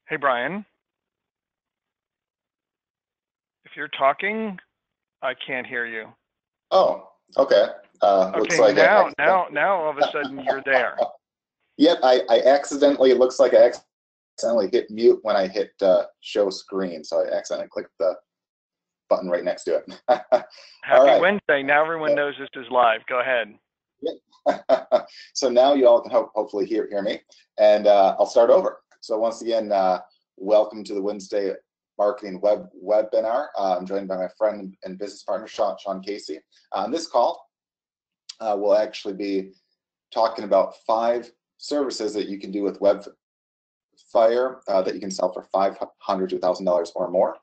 Hey, Brian, if you're talking, I can't hear you. Oh, okay. Looks Okay, like now, all of a sudden you're there. yep, I accidentally, it looks like I accidentally hit mute when I hit show screen, so I accidentally clicked the button right next to it. All Happy right. Wednesday. Now everyone So, knows this is live. Go ahead. so now you all can hopefully hear me, and I'll start over. So once again, welcome to the Wednesday Marketing webinar. I'm joined by my friend and business partner, Sean Casey. On this call, we'll actually be talking about 5 services that you can do with WebFire that you can sell for $500 to $1,000 or more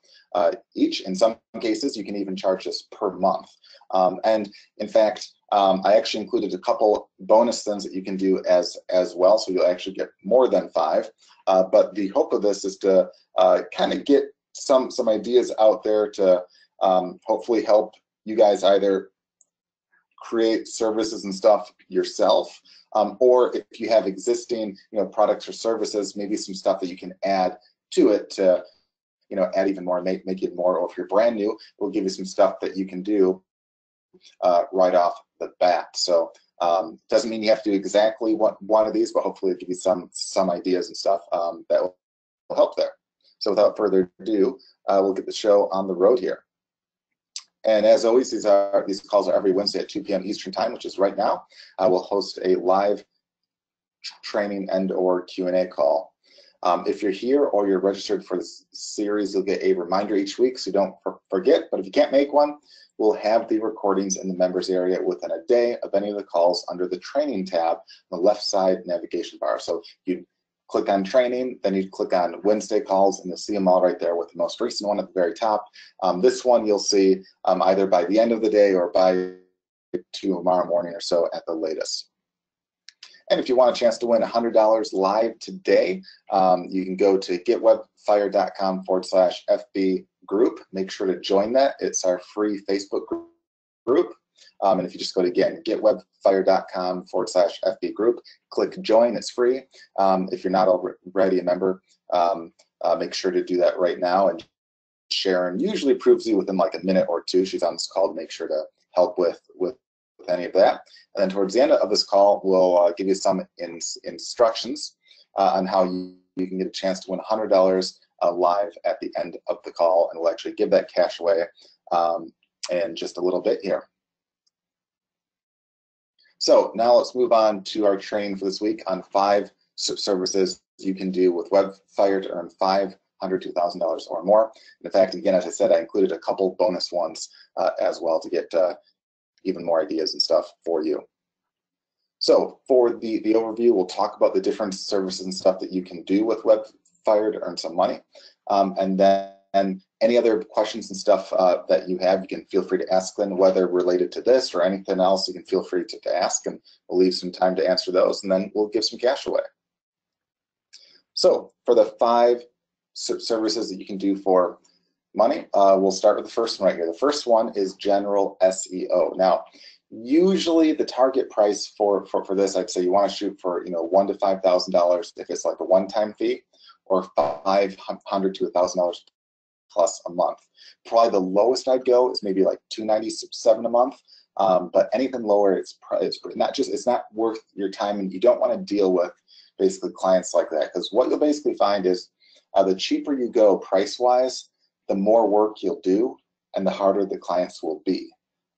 each. In some cases, you can even charge this per month. And in fact, I actually included a couple bonus things that you can do as well, so you'll actually get more than 5. But the hope of this is to kind of get some ideas out there to hopefully help you guys either create services and stuff yourself, or if you have existing products or services, maybe some stuff that you can add to it to add even more, make it more. Or if you're brand new, we'll give you some stuff that you can do right off the bat. So doesn't mean you have to do exactly one of these, but hopefully it'll give you some ideas and stuff that will help there. So without further ado, we'll get the show on the road here. And as always, these calls are every Wednesday at 2 p.m. Eastern Time, which is right now. I will host a live training and/or Q&A call. If you're here or you're registered for this series, you'll get a reminder each week, so don't forget. But if you can't make one, we'll have the recordings in the members area within a day of any of the calls under the training tab on the left side navigation bar. So you click on training, then you click on Wednesday calls, and you'll see them all right there with the most recent one at the very top. This one you'll see either by the end of the day or by tomorrow morning or so at the latest. And if you want a chance to win $100 live today, you can go to getwebfire.com/FB group. Make sure to join that. It's our free Facebook group. And if you just go to, again, getwebfire.com/FB group, click join, it's free. If you're not already a member, make sure to do that right now. And Sharon usually approves you within like a minute or two. She's on this call to make sure to help with any of that. And then towards the end of this call, we'll give you some instructions on how you can get a chance to win $100 live at the end of the call, and we'll actually give that cash away in just a little bit here. So now let's move on to our training for this week on 5 services you can do with WebFire to earn $500 to $1,000 or more. In fact, again, as I said, I included a couple bonus ones as well to get even more ideas and stuff for you. So for the overview, we'll talk about the different services and stuff that you can do with WebFire to earn some money. And then any other questions and stuff that you have, you can feel free to ask them, whether related to this or anything else, you can feel free to ask, and we'll leave some time to answer those, and then we'll give some cash away. So for the 5 services that you can do for money, we'll start with the first one right here. The first one is general SEO. Now, usually the target price for this, I'd say you want to shoot for $1,000 to $5,000 if it's like a one-time fee, or $500 to $1,000 plus a month. Probably the lowest I'd go is maybe like $297 a month. But anything lower, it's not worth your time, and you don't want to deal with basically clients like that, because what you'll basically find is the cheaper you go price-wise, the more work you'll do and the harder the clients will be,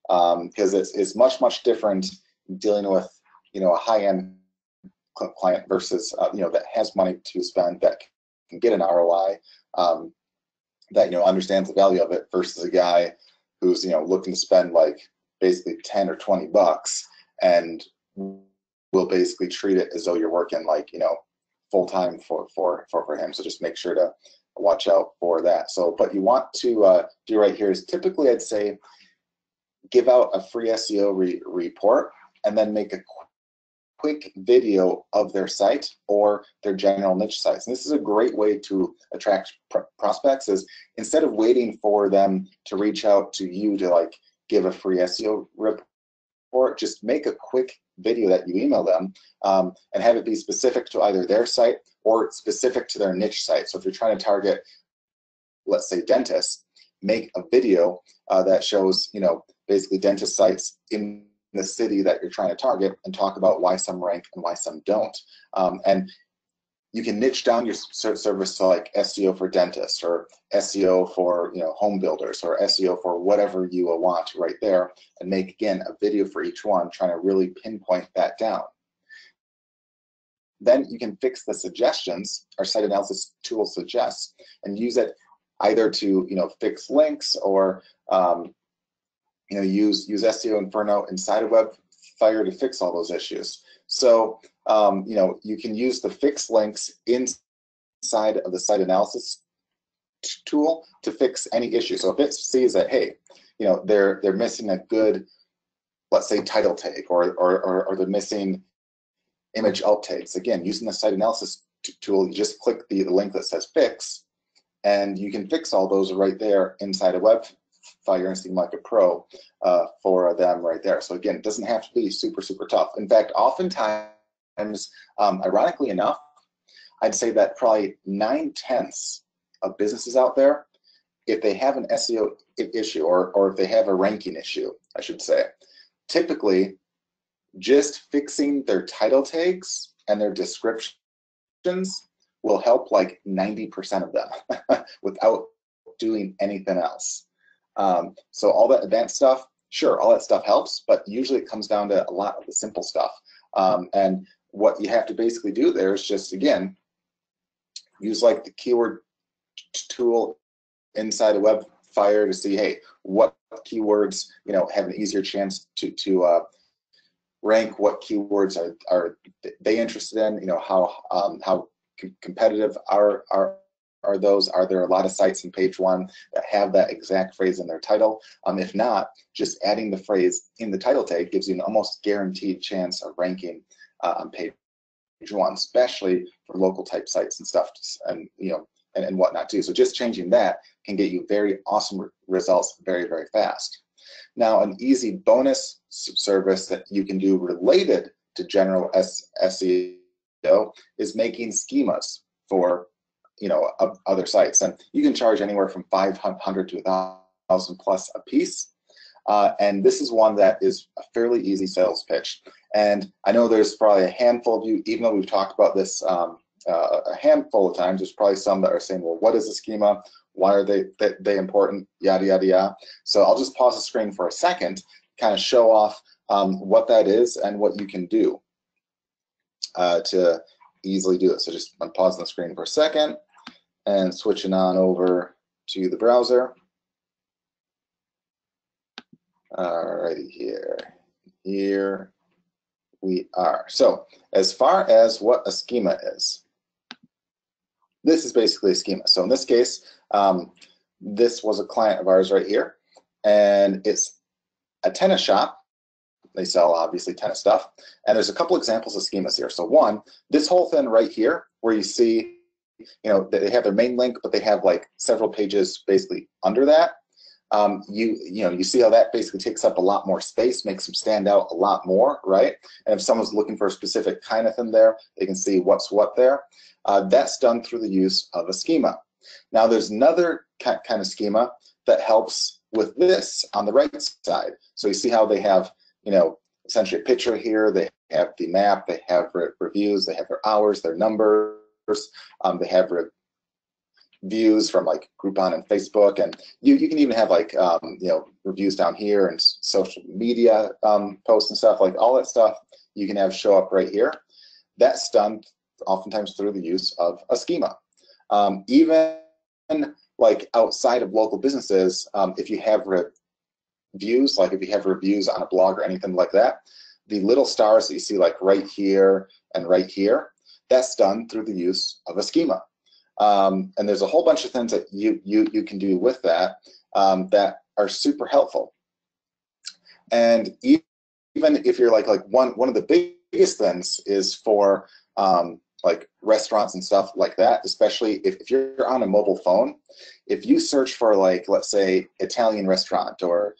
because it's much different dealing with a high-end client versus that has money to spend, that can get an ROI, that understands the value of it, versus a guy who's looking to spend like basically 10 or 20 bucks and will basically treat it as though you're working like full-time for him. So just make sure to watch out for that. So what you want to do right here is, typically I'd say give out a free SEO report, and then make a quick video of their site or their general niche sites. And this is a great way to attract prospects, is instead of waiting for them to reach out to you to like give a free SEO report, just make a quick video that you email them, and have it be specific to either their site or specific to their niche site. So if you're trying to target, let's say, dentists, make a video that shows, basically dentist sites in the city that you're trying to target, and talk about why some rank and why some don't. And you can niche down your service to like SEO for dentists, or SEO for home builders, or SEO for whatever you want right there, and make, again, a video for each one, trying to really pinpoint that down. Then you can fix the suggestions our site analysis tool suggests, and use it either to fix links, or use SEO Inferno inside of WebFire to fix all those issues. So you can use the fix links inside of the site analysis tool to fix any issue. So if it sees that, hey, they're missing a good, let's say, title tag, or they're missing image alt tags, again, using the site analysis tool, you just click the link that says fix, and you can fix all those right there inside of WebFire and Markup Pro for them right there. So again, it doesn't have to be super, super tough. In fact, oftentimes, ironically enough, I'd say that probably 9/10 of businesses out there, if they have an SEO issue, or if they have a ranking issue, I should say, typically just fixing their title tags and their descriptions will help like 90% of them without doing anything else. So all that advanced stuff, sure, all that stuff helps, but usually it comes down to a lot of the simple stuff. And what you have to basically do there is just, again, use like the keyword tool inside of WebFire to see, hey, what keywords have an easier chance to rank, what keywords are they interested in, how competitive are those? Are there a lot of sites in page one that have that exact phrase in their title? If not, just adding the phrase in the title tag gives you an almost guaranteed chance of ranking on page one, especially for local type sites and stuff, and and whatnot too. So just changing that can get you very awesome results very, very fast. Now, an easy bonus service that you can do related to general SEO is making schemas for other sites, and you can charge anywhere from $500 to $1,000 plus a piece. And this is one that is a fairly easy sales pitch. And I know there's probably a handful of you, even though we've talked about this a handful of times, there's probably some that are saying, well, what is a schema? Why are they important? Yada, yada, yada. So I'll just pause the screen for a second, kind of show off what that is and what you can do to easily do it. So just I'm pausing the screen for a second and switching on over to the browser. Alrighty, here we are. So as far as what a schema is, this is basically a schema. So in this case, this was a client of ours right here, and it's a tennis shop. They sell obviously tennis stuff, and there's a couple examples of schemas here. So one, this whole thing right here, where you see, they have their main link, but they have like several pages basically under that. You see how that basically takes up a lot more space, makes them stand out a lot more, right? And if someone's looking for a specific kind of thing there, they can see what's what there. That's done through the use of a schema. Now there's another kind of schema that helps with this on the right side. So you see how they have, essentially a picture here, they have the map, they have reviews, they have their hours, their numbers, they have views from like Groupon and Facebook, and you can even have like reviews down here and social media posts and stuff, like all that stuff you can have show up right here. That's done oftentimes through the use of a schema. Even like outside of local businesses, if you have reviews, like if you have reviews on a blog or anything like that, the little stars that you see like right here and right here, that's done through the use of a schema. And there's a whole bunch of things that you can do with that that are super helpful. And even if you're like one of the biggest things is for like restaurants and stuff like that, especially if you're on a mobile phone, if you search for like, let's say, Italian restaurant or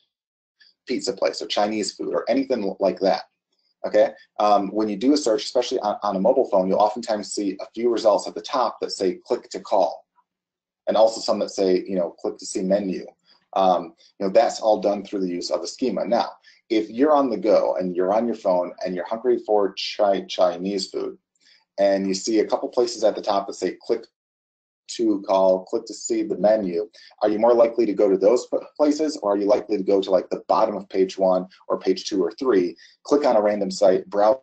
pizza place or Chinese food or anything like that, Okay, when you do a search, especially on a mobile phone, you'll oftentimes see a few results at the top that say click to call, and also some that say, click to see menu. That's all done through the use of a schema. Now, if you're on the go and you're on your phone and you're hungry for Chinese food, and you see a couple places at the top that say click to call, click to see the menu, are you more likely to go to those places, or are you likely to go to like the bottom of page 1 or page 2 or 3, click on a random site, browse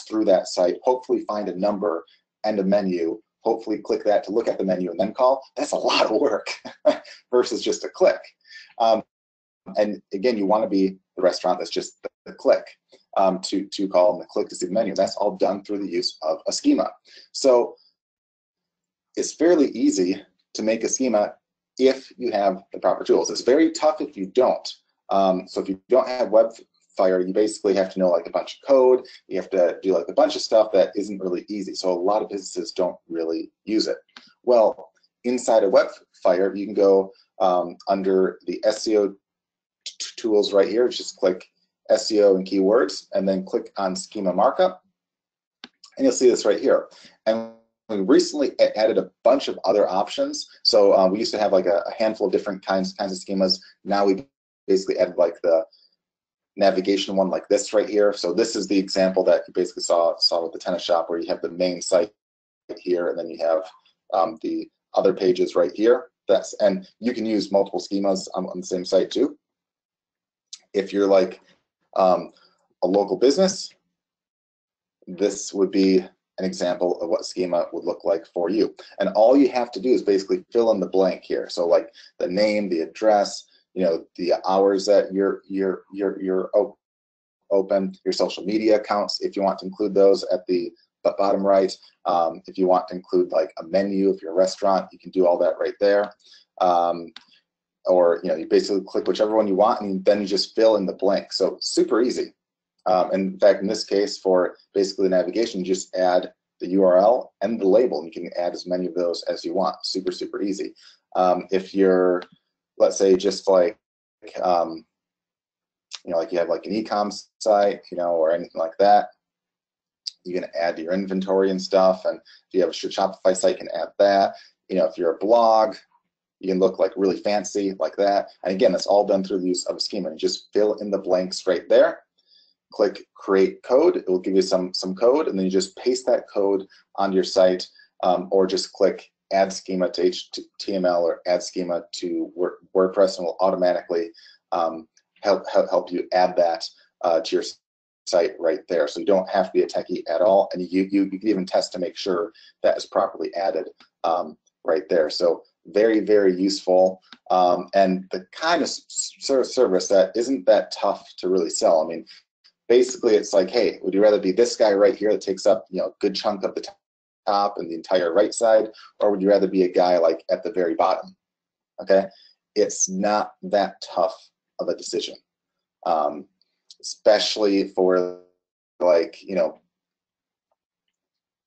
through that site, hopefully find a number and a menu, hopefully click that to look at the menu and then call? That's a lot of work versus just a click. And again, you want to be the restaurant that's just the click to call and the click to see the menu. That's all done through the use of a schema. So it's fairly easy to make a schema if you have the proper tools. It's very tough if you don't. So if you don't have WebFire, you basically have to know like a bunch of code. You have to do like a bunch of stuff that isn't really easy. So a lot of businesses don't really use it. Well, inside of WebFire, you can go under the SEO tools right here. Just click SEO and keywords, and then click on schema markup, and you'll see this right here. And we recently added a bunch of other options. So we used to have like a handful of different kinds of schemas. Now we basically added like the navigation one like this right here. So this is the example that you basically saw with the tennis shop, where you have the main site here, and then you have the other pages right here. And you can use multiple schemas on the same site too. If you're like a local business, this would be an example of what schema would look like for you. And all you have to do is basically fill in the blank here. So like the name, the address, the hours that you're open, your social media accounts, if you want to include those at the bottom right. If you want to include like a menu of your restaurant, you can do all that right there. Or you basically click whichever one you want, and then you just fill in the blank. So super easy. In fact, in this case, for basically the navigation, you just add the URL and the label, and you can add as many of those as you want. Super, super easy. If you're, let's say, just like, like you have like an e-com site, or anything like that, you can add your inventory and stuff. And if you have a Shopify site, you can add that. If you're a blog, you can look like really fancy like that. And again, that's all done through the use of a schema. You just fill in the blanks right there. Click create code. It will give you some code, and then you just paste that code onto your site, or just click add schema to HTML or add schema to WordPress, and will automatically help you add that to your site right there. So you don't have to be a techie at all, and you can even test to make sure that is properly added right there. So very, very useful, and the kind of service that isn't that tough to really sell. I mean, basically it's like, hey, would you rather be this guy right here that takes up a good chunk of the top and the entire right side, or would you rather be a guy like at the very bottom? Okay, it's not that tough of a decision, especially for like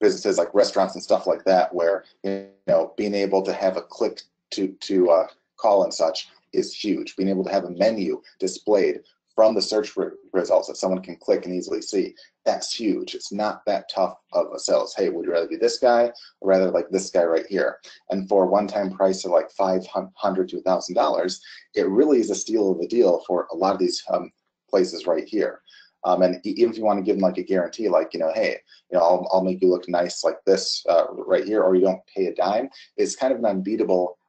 businesses like restaurants and stuff like that, where being able to have a click to call and such is huge. Being able to have a menu displayed from the search results that someone can click and easily see, that's huge. It's not that tough of a sell. Hey, would you rather be this guy or rather like this guy right here? And for a one-time price of like $500 to $1,000, it really is a steal of a deal for a lot of these places right here. And even if you want to give them like a guarantee, like, hey, I'll make you look nice like this right here, or you don't pay a dime, it's kind of an unbeatable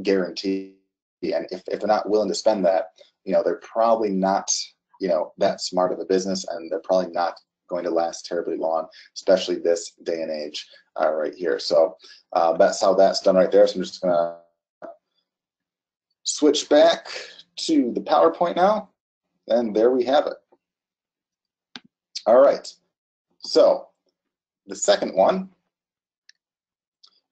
guarantee. And if they're not willing to spend that, they're probably not, that smart of a business, and they're probably not going to last terribly long, especially this day and age right here. So that's how that's done right there. So I'm just gonna switch back to the PowerPoint now, and there we have it. All right, so the second one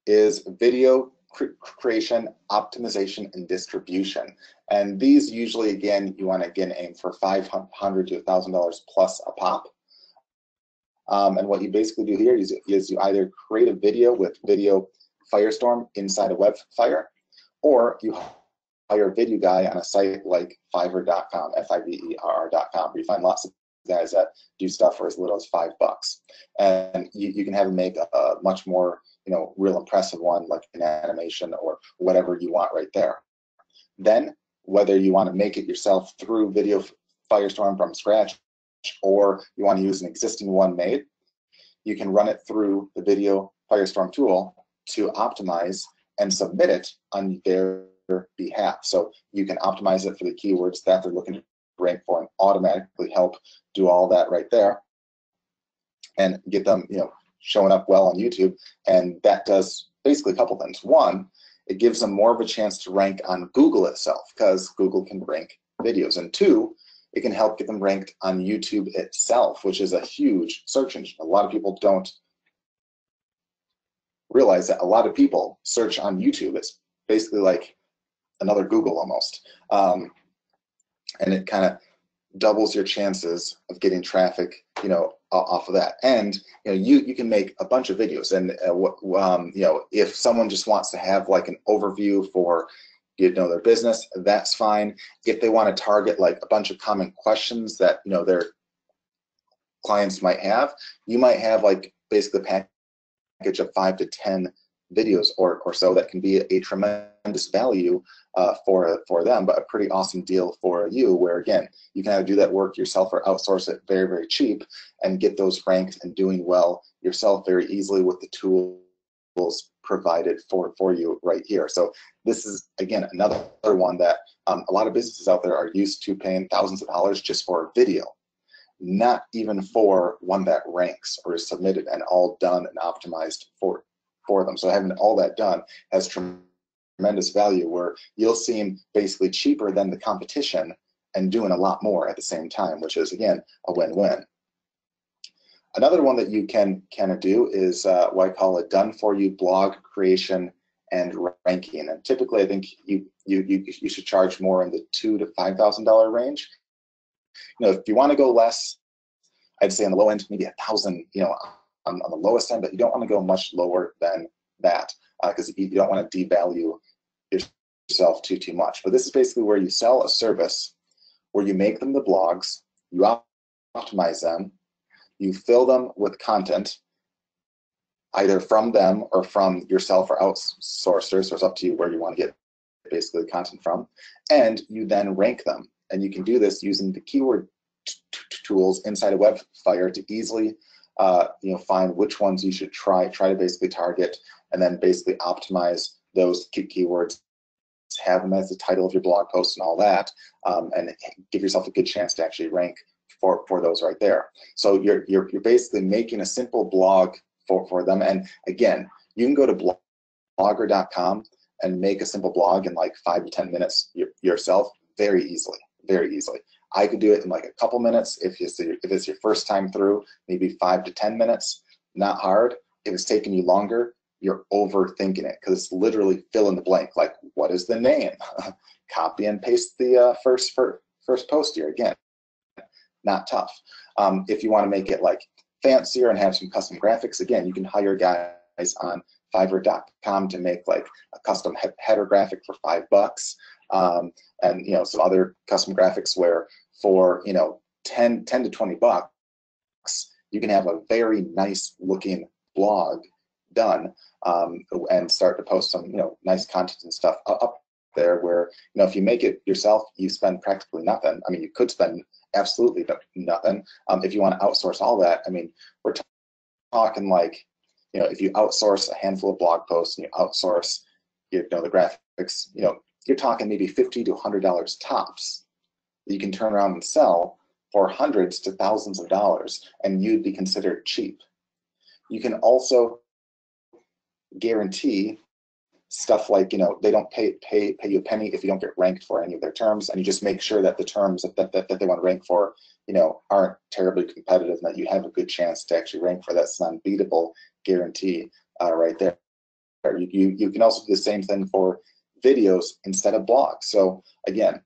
is video creation, optimization, and distribution. And these usually, again, you want to aim for $500 to $1,000 plus a pop. And what you basically do here is you either create a video with Video Firestorm inside of WebFire, or you hire a video guy on a site like Fiverr.com, Fiverr.com, where you find lots of guys that do stuff for as little as $5, and you can have them make a much more, you know, real impressive one, like an animation or whatever you want right there. Then whether you want to make it yourself through Video Firestorm from scratch, or you want to use an existing one made, you can run it through the Video Firestorm tool to optimize and submit it on their behalf. So you can optimize it for the keywords that they're looking to rank for and automatically help do all that right there and get them, you know, showing up well on YouTube. And that does basically a couple things. One, it gives them more of a chance to rank on Google itself, because Google can rank videos. And two, it can help get them ranked on YouTube itself, which is a huge search engine. A lot of people don't realize that a lot of people search on YouTube. It's basically like another Google almost. And it kind of doubles your chances of getting traffic, you know, off of that. And you know, you can make a bunch of videos. And you know, if someone just wants to have like an overview for, you know, their business, that's fine. If they want to target like a bunch of common questions that, you know, their clients might have, you might have like basically a package of 5 to 10 videos or so that can be a tremendous value for them, but a pretty awesome deal for you, where again, you can either do that work yourself or outsource it very, very cheap and get those ranked and doing well yourself very easily with the tools provided for you right here. So this is, again, another one that a lot of businesses out there are used to paying thousands of dollars just for a video, not even for one that ranks or is submitted and all done and optimized for them. So having all that done has tremendous value, where you'll seem basically cheaper than the competition and doing a lot more at the same time, which is, again, a win-win. Another one that you can kind of do is what I call a done-for-you blog creation and ranking. And typically, I think you should charge more in the $2,000 to $5,000 range. You know, if you want to go less, I'd say on the low end, maybe $1,000. You know, on the lowest end, but you don't want to go much lower than that, because you don't want to devalue yourself too much. But this is basically where you sell a service where you make them the blogs, you optimize them, you fill them with content, either from them or from yourself or outsourcers, so it's up to you where you want to get basically the content from, and you then rank them. And you can do this using the keyword tools inside of WebFire to easily you know, find which ones you should try to basically target, and then basically optimize those keywords, have them as the title of your blog post and all that, and give yourself a good chance to actually rank for those right there. So you're basically making a simple blog for them. And again, you can go to blogger.com and make a simple blog in like 5 to 10 minutes yourself, very easily, very easily. I could do it in like a couple minutes. If it's your first time through, maybe 5 to 10 minutes, not hard. If it's taking you longer, you're overthinking it, because it's literally fill in the blank. Like, what is the name? Copy and paste the first post here. Again, not tough. If you want to make it like fancier and have some custom graphics, again, you can hire guys on Fiverr.com to make like a custom header graphic for $5. And you know, some other custom graphics where for, you know, 10 to 20 bucks, you can have a very nice looking blog done, and start to post some, you know, nice content and stuff up there, where, you know, if you make it yourself, you spend practically nothing. I mean, you could spend absolutely nothing. If you want to outsource all that, I mean, we're talking like, you know, if you outsource a handful of blog posts and you outsource, you know, the graphics, you know, you're talking maybe $50 to $100 tops that you can turn around and sell for hundreds to thousands of dollars, and you'd be considered cheap. You can also guarantee stuff like, you know, they don't pay you a penny if you don't get ranked for any of their terms, and you just make sure that the terms that they want to rank for, you know, aren't terribly competitive, and that you have a good chance to actually rank for. That's an unbeatable guarantee right there. You can also do the same thing for videos instead of blogs. So again,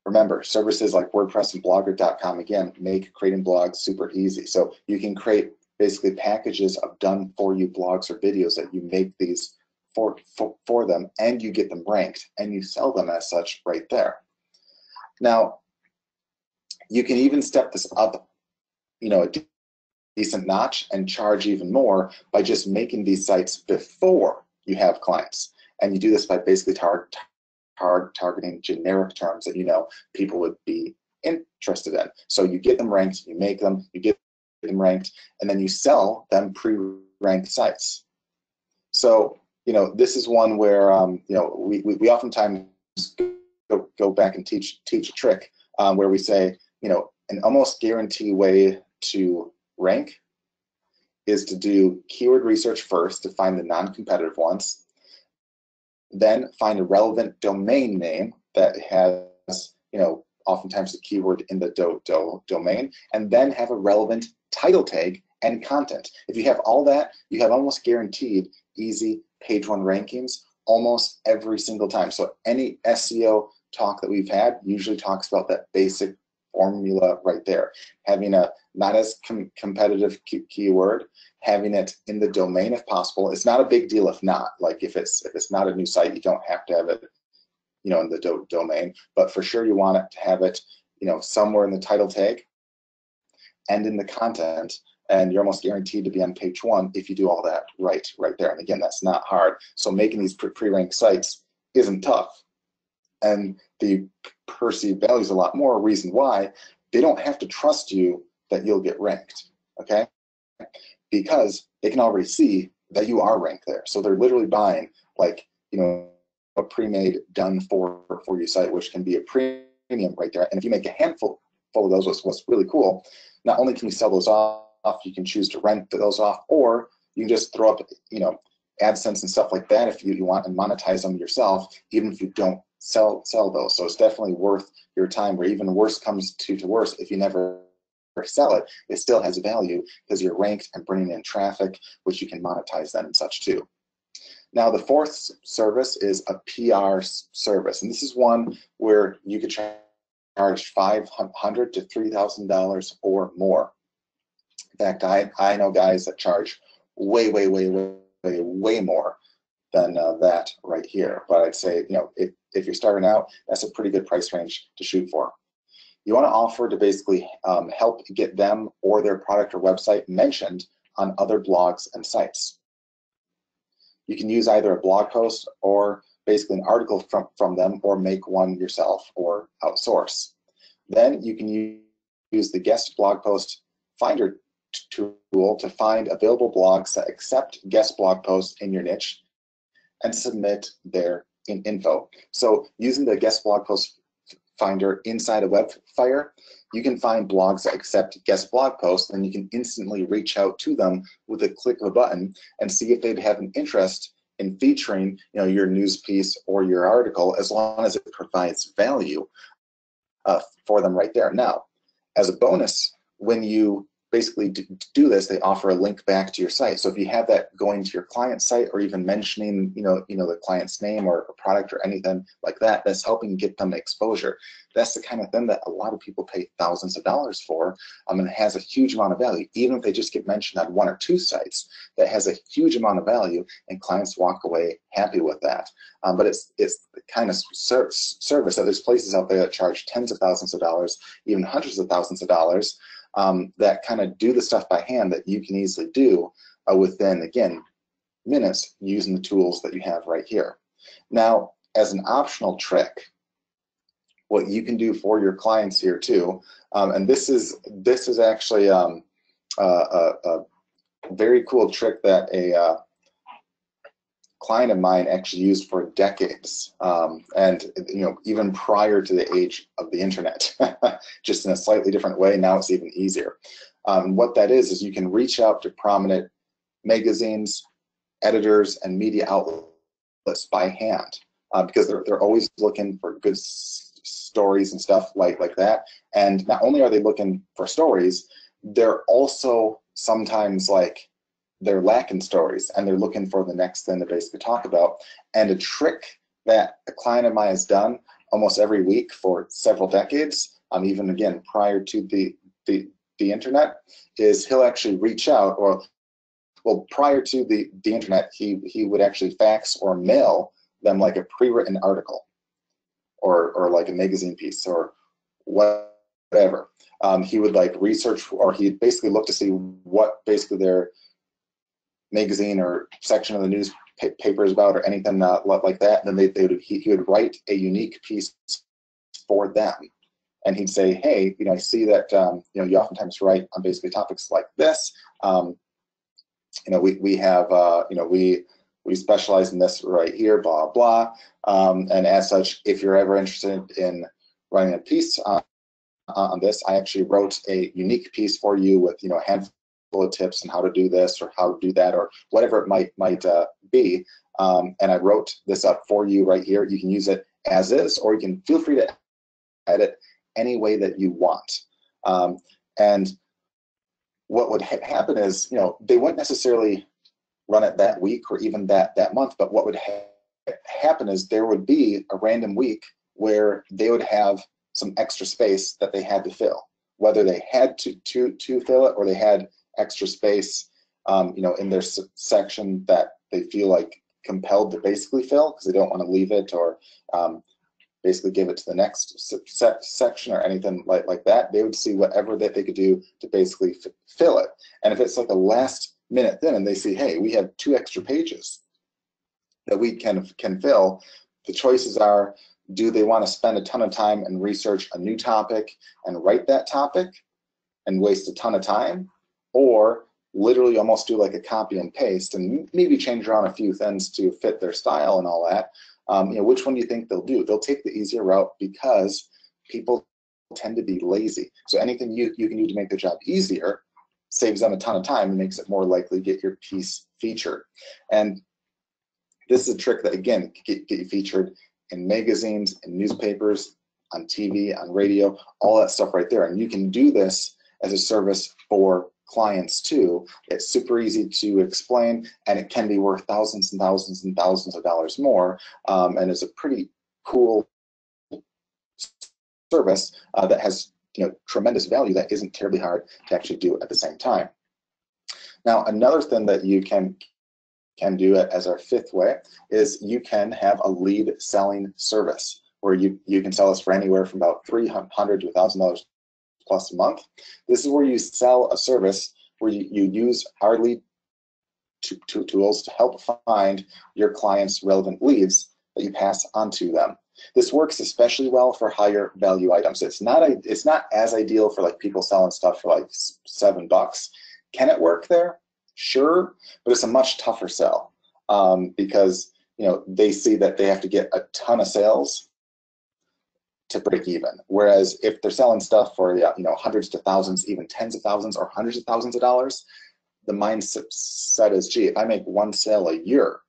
remember, services like WordPress and Blogger.com, again, make creating blogs super easy. So you can create basically packages of done for you blogs or videos that you make these for them, and you get them ranked and you sell them as such right there. Now, You can even step this up, a decent notch and charge even more by just making these sites before you have clients. And you do this by basically targeting generic terms that people would be interested in. So you get them ranked, you make them, you get them ranked, and then you sell them pre-ranked sites. So this is one where we oftentimes go back and teach a trick where we say an almost guarantee way to rank is to do keyword research first to find the non-competitive ones, then find a relevant domain name that has oftentimes the keyword in the domain, and then have a relevant title tag and content. If you have all that, you have almost guaranteed easy page one rankings almost every single time. So any SEO talk that we've had usually talks about that basic formula right there. Having a not as competitive keyword, having it in the domain if possible. It's not a big deal if not. Like if it's not a new site, you don't have to have it in the domain, but for sure you want it to have it somewhere in the title tag and in the content, and you're almost guaranteed to be on page one if you do all that right there. And again, that's not hard. So making these pre-ranked sites isn't tough. And the perceived value is a lot more. Reason why they don't have to trust you that you'll get ranked, okay? Because they can already see that you are ranked there. So they're literally buying a pre-made done for you site, which can be a premium right there. And if you make a handful of those, what's really cool, not only can you sell those off, you can choose to rent those off, or you can just throw up AdSense and stuff like that if you want and monetize them yourself, even if you don't sell those. So it's definitely worth your time, where even worse comes to worse, if you never sell it, it still has value because you're ranked and bringing in traffic, which you can monetize then and such too. Now the fourth service is a PR service, and this is one where you could charge $500 to $3,000 or more. In fact, I know guys that charge way more than that right here. But I'd say if you're starting out, that's a pretty good price range to shoot for. You want to offer to basically help get them or their product or website mentioned on other blogs and sites. You can use either a blog post or basically an article from them, or make one yourself or outsource. Then you can use the guest blog post finder tool to find available blogs that accept guest blog posts in your niche and submit their info. So using the guest blog post finder inside of WebFire, you can find blogs that accept guest blog posts, and you can instantly reach out to them with a click of a button and see if they'd have an interest in featuring your news piece or your article, as long as it provides value for them right there. Now, as a bonus, when you basically do this, they offer a link back to your site. So if you have that going to your client site, or even mentioning the client's name or a product or anything like that, that's helping get them exposure. That's the kind of thing that a lot of people pay thousands of dollars for, and it has a huge amount of value. Even if they just get mentioned on one or two sites, that has a huge amount of value, and clients walk away happy with that. But it's the kind of service that there's places out there that charge tens of thousands of dollars, even hundreds of thousands of dollars, that kind of do the stuff by hand that you can easily do within, again, minutes, using the tools that you have right here. Now, as an optional trick, what you can do for your clients here too, and this is actually a very cool trick that a client of mine actually used for decades, and even prior to the age of the internet, just in a slightly different way. Now it's even easier. What that is you can reach out to prominent magazines, editors, and media outlets by hand, because they're always looking for good stories and stuff like that. And not only are they looking for stories, they're also sometimes they're lacking stories, and they're looking for the next thing to basically talk about. And a trick that a client of mine has done almost every week for several decades, even again prior to the internet, is he'll actually reach out, or well, prior to the internet, he would actually fax or mail them a pre-written article, or a magazine piece, or whatever. He would like research, or he'd basically look to see what basically their magazine or section of the newspaper is about, or anything like that. And then he would write a unique piece for them. And he'd say, hey, I see that you oftentimes write on basically topics like this. We have we specialize in this right here, blah blah. And as such, if you're ever interested in writing a piece on this, I actually wrote a unique piece for you with a handful of tips on how to do this or how to do that or whatever it might be. And I wrote this up for you right here. You can use it as is, or you can feel free to edit any way that you want. And what would happen is, they wouldn't necessarily run it that week or even that month, but what would happen is there would be a random week where they would have some extra space that they had to fill, whether they had to fill it or they had extra space, in their section that they feel like compelled to basically fill because they don't want to leave it or basically give it to the next section or anything like that. They would see whatever that they could do to basically fill it. And if it's like a last minute thing and they see, hey, we have 2 extra pages that we can fill, the choices are, do they want to spend a ton of time and research a new topic and write that topic and waste a ton of time, or literally almost do like a copy and paste and maybe change around a few things to fit their style and all that? Which one do you think they'll do? They'll take the easier route because people tend to be lazy. So anything you can do to make their job easier saves them a ton of time and makes it more likely to get your piece featured. And this is a trick that, again, get you featured in magazines, in newspapers, on TV, on radio, all that stuff right there. And you can do this as a service for clients too. It's super easy to explain, and it can be worth thousands and thousands and thousands of dollars more, and it's a pretty cool service that has tremendous value that isn't terribly hard to actually do at the same time. Now, another thing that you can do it as our 5th way is you can have a lead selling service where you can sell this for anywhere from about $300 to $1,000 plus a month. This is where you sell a service where you use our lead tools to help find your clients' relevant leads that you pass on to them. This works especially well for higher value items. It's not as ideal for like people selling stuff for like $7. Can it work there? Sure, but it's a much tougher sell because they see that they have to get a ton of sales to break even. Whereas if they're selling stuff for hundreds to thousands, even tens of thousands or hundreds of thousands of dollars, the mindset is, gee, if I make 1 sale a year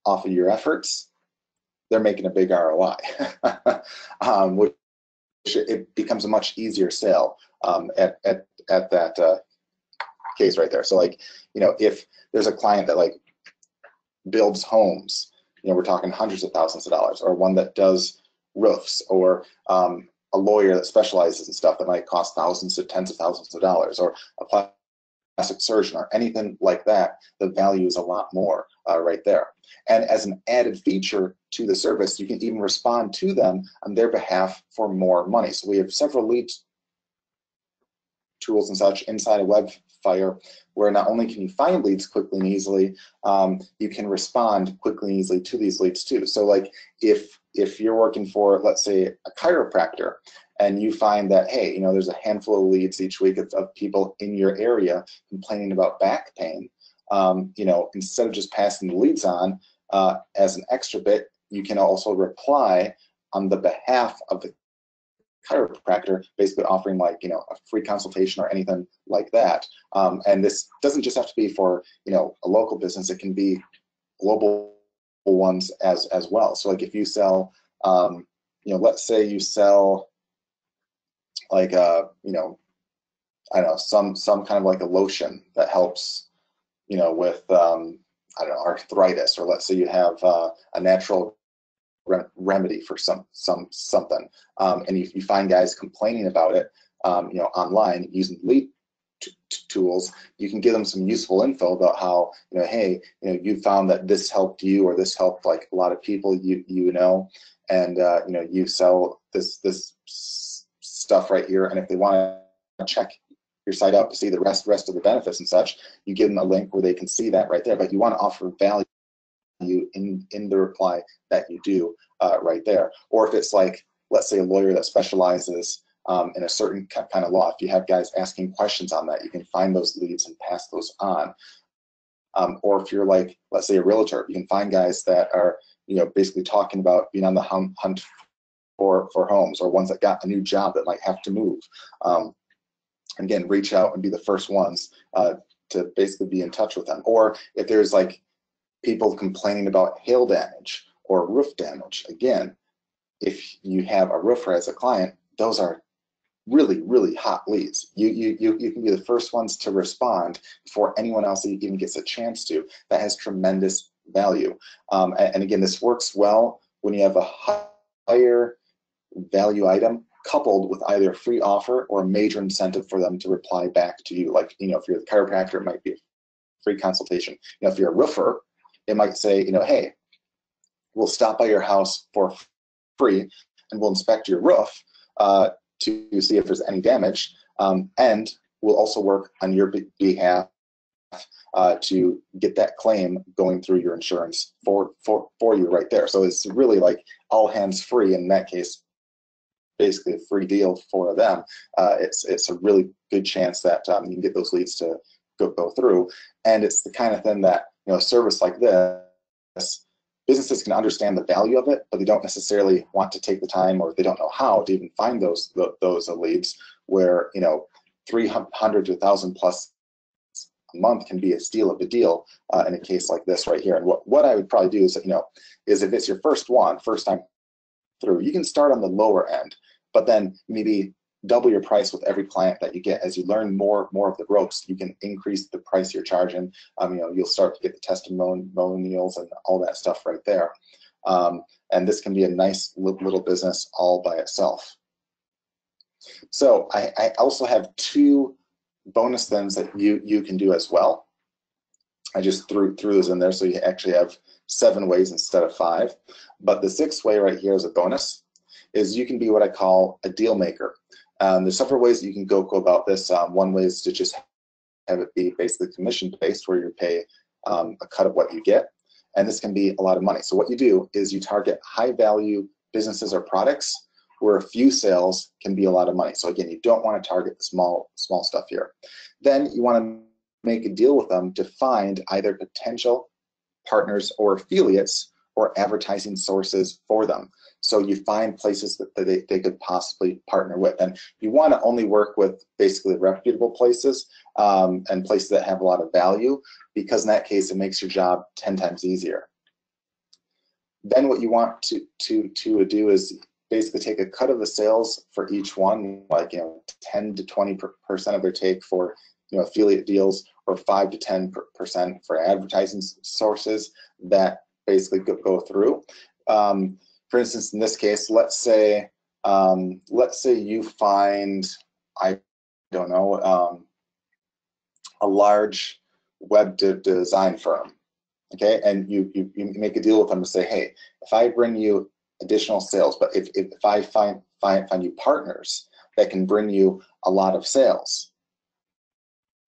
off of your efforts, they're making a big ROI, which it becomes a much easier sale at that case right there. So like, if there's a client that like builds homes, we're talking hundreds of thousands of dollars, or one that does roofs, or a lawyer that specializes in stuff that might cost thousands to tens of thousands of dollars, or a plastic surgeon or anything like that, the value is a lot more right there. And as an added feature to the service, you can even respond to them on their behalf for more money. So we have several lead tools and such inside of WebFire where not only can you find leads quickly and easily, you can respond quickly and easily to these leads too. So like if you're working for, let's say, a chiropractor, and you find that, hey, there's a handful of leads each week of people in your area complaining about back pain, instead of just passing the leads on as an extra bit, you can also reply on the behalf of the chiropractor, basically offering like, a free consultation or anything like that. And this doesn't just have to be for, a local business, it can be global ones as well. So like if you sell, let's say you sell like I don't know, some kind of like a lotion that helps, with I don't know, arthritis, or let's say you have a natural remedy for something, and you find guys complaining about it, online using lead tools. You can give them some useful info about how, hey, you found that this helped you, or this helped like a lot of people and you sell this stuff right here, and if they want to check your site out to see the rest of the benefits and such, you give them a link where they can see that right there. But you want to offer value in the reply that you do right there. Or if it's like, let's say, a lawyer that specializes in a certain kind of law, if you have guys asking questions on that, you can find those leads and pass those on. Or if you're like, let's say, a realtor, you can find guys that are, basically talking about being on the hunt for homes, or ones that got a new job that might have to move. Again, reach out and be the first ones to basically be in touch with them. Or if there's like people complaining about hail damage or roof damage, again, if you have a roofer as a client, those are really, really hot leads. You can be the first ones to respond before anyone else even gets a chance to. That has tremendous value. And again, this works well when you have a higher value item coupled with either a free offer or a major incentive for them to reply back to you. Like, if you're the chiropractor, it might be a free consultation. If you're a roofer, it might say, hey, we'll stop by your house for free and we'll inspect your roof to see if there's any damage, and we'll also work on your behalf to get that claim going through your insurance for you right there. So it's really like all hands free. In that case, basically a free deal for them. It's a really good chance that you can get those leads to go through. And it's the kind of thing that, a service like this, businesses can understand the value of it, but they don't necessarily want to take the time, or they don't know how to even find those leads, where 300 to 1,000 plus a month can be a steal of a deal in a case like this right here. And what I would probably do is, is if it's your first time through, you can start on the lower end, but then maybe double your price with every client that you get. As you learn more of the ropes, you can increase the price you're charging. You'll start to get the testimonials and all that stuff right there. And this can be a nice little business all by itself. So I also have 2 bonus things that you can do as well. I just threw those in there, so you actually have 7 ways instead of 5. But the 6th way right here is a bonus, is you can be what I call a deal maker. There's several ways that you can go about this. One way is to just have it be basically commission-based, where you pay a cut of what you get, and this can be a lot of money. So what you do is you target high-value businesses or products where a few sales can be a lot of money. So again, you don't want to target the small stuff here. Then you want to make a deal with them to find either potential partners or affiliates or advertising sources for them. So you find places that they could possibly partner with. And you want to only work with basically reputable places and places that have a lot of value, because in that case, it makes your job 10 times easier. Then what you want to do is basically take a cut of the sales for each one, like 10 to 20% of their take for affiliate deals, or 5 to 10% for advertising sources that basically go through. For instance, in this case, let's say you find, I don't know, a large web design firm, okay, and you make a deal with them to say, hey, if I bring you additional sales, but if I find you partners that can bring you a lot of sales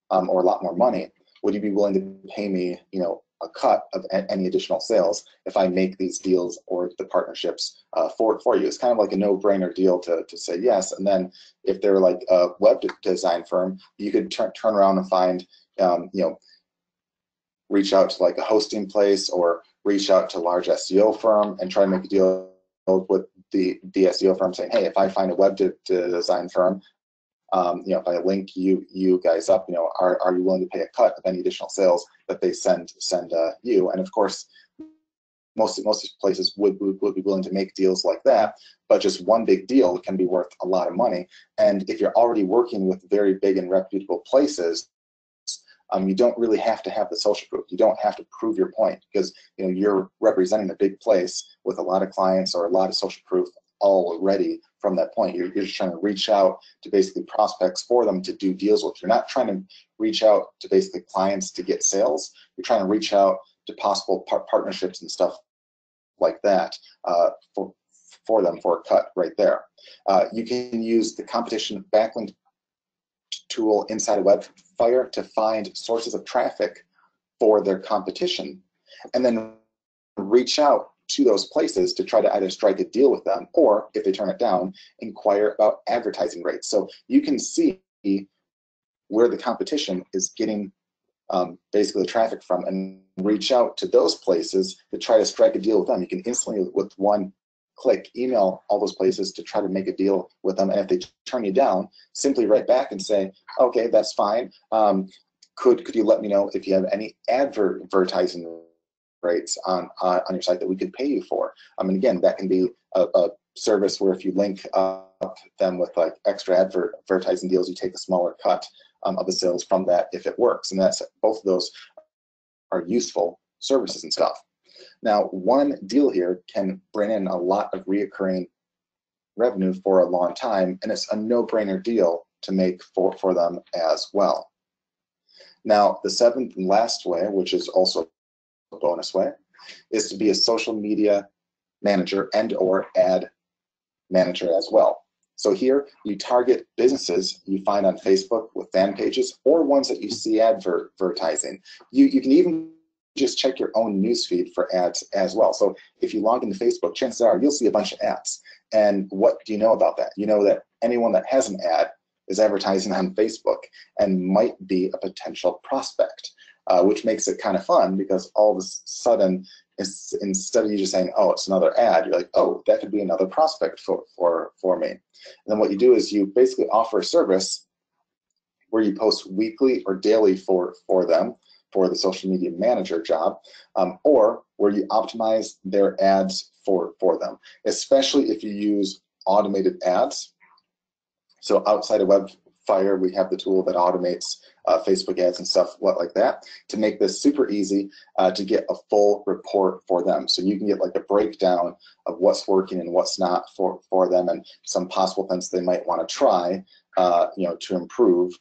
or a lot more money, would you be willing to pay me, a cut of any additional sales if I make these deals or the partnerships for you? It's kind of like a no-brainer deal to say yes. And then if they're like a web design firm, you could turn around and find, reach out to like a hosting place, or reach out to a large SEO firm and try to make a deal with the SEO firm, saying, hey, if I find a web design firm, if I link you guys up, are you willing to pay a cut of any additional sales that they send you? And of course, most places would be willing to make deals like that, but just one big deal can be worth a lot of money. And if you're already working with very big and reputable places, you don't really have to have the social proof. You don't have to prove your point, because you're representing a big place with a lot of clients or a lot of social proof already from that point. You're just trying to reach out to basically prospects for them to do deals with. You're not trying to reach out to basically clients to get sales. You're trying to reach out to possible partnerships and stuff like that for them for a cut right there. You can use the competition backlink tool inside of WebFire to find sources of traffic for their competition, and then reach out to those places to try to either strike a deal with them, or if they turn it down, inquire about advertising rates. So you can see where the competition is getting basically the traffic from, and reach out to those places to try to strike a deal with them. You can instantly, with one click, email all those places to try to make a deal with them. And if they turn you down, simply write back and say, okay, that's fine. Could you let me know if you have any advertising rates on your site that we could pay you for? And again, that can be a service where if you link up them with like extra advertising deals, you take a smaller cut of the sales from that if it works. And that's, both of those are useful services and stuff. Now, one deal here can bring in a lot of reoccurring revenue for a long time, and it's a no-brainer deal to make for them as well. Now, the seventh and last way, which is also a bonus way, is to be a social media manager and or ad manager as well. So here you target businesses you find on Facebook with fan pages, or ones that you see advertising. You can even just check your own newsfeed for ads as well. So if you log into Facebook, chances are you'll see a bunch of ads. And what do you know about that? You know that anyone that has an ad is advertising on Facebook and might be a potential prospect, which makes it kind of fun, because all of a sudden, instead of you just saying, oh, it's another ad, you're like, oh, that could be another prospect for me. And then what you do is you basically offer a service where you post weekly or daily for them, for the social media manager job, or where you optimize their ads for them, especially if you use automated ads. So outside of WebFire, we have the tool that automates Facebook ads and stuff like that, to make this super easy to get a full report for them. So you can get like a breakdown of what's working and what's not for them, and some possible things they might want to try, to improve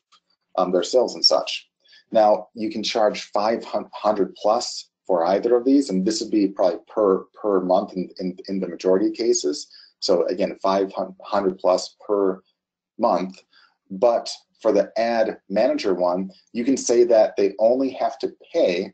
their sales and such. Now, you can charge 500 plus for either of these, and this would be probably per month in the majority of cases. So again, 500 plus per month. But for the ad manager one, you can say that they only have to pay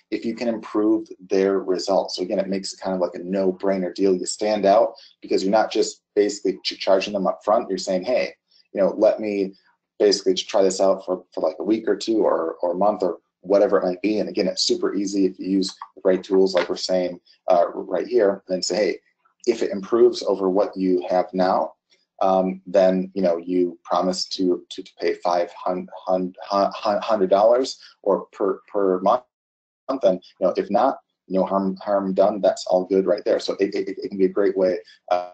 if you can improve their results. So again, it makes it kind of like a no-brainer deal. You stand out because you're not just basically charging them up front. You're saying, hey, let me basically try this out for like a week or two or a month or whatever it might be. And again, it's super easy if you use the right tools like we're saying right here, and then say, hey, if it improves over what you have now, then you promise to pay $500 or per month, and if not, no harm done. That's all good right there. So it can be a great way to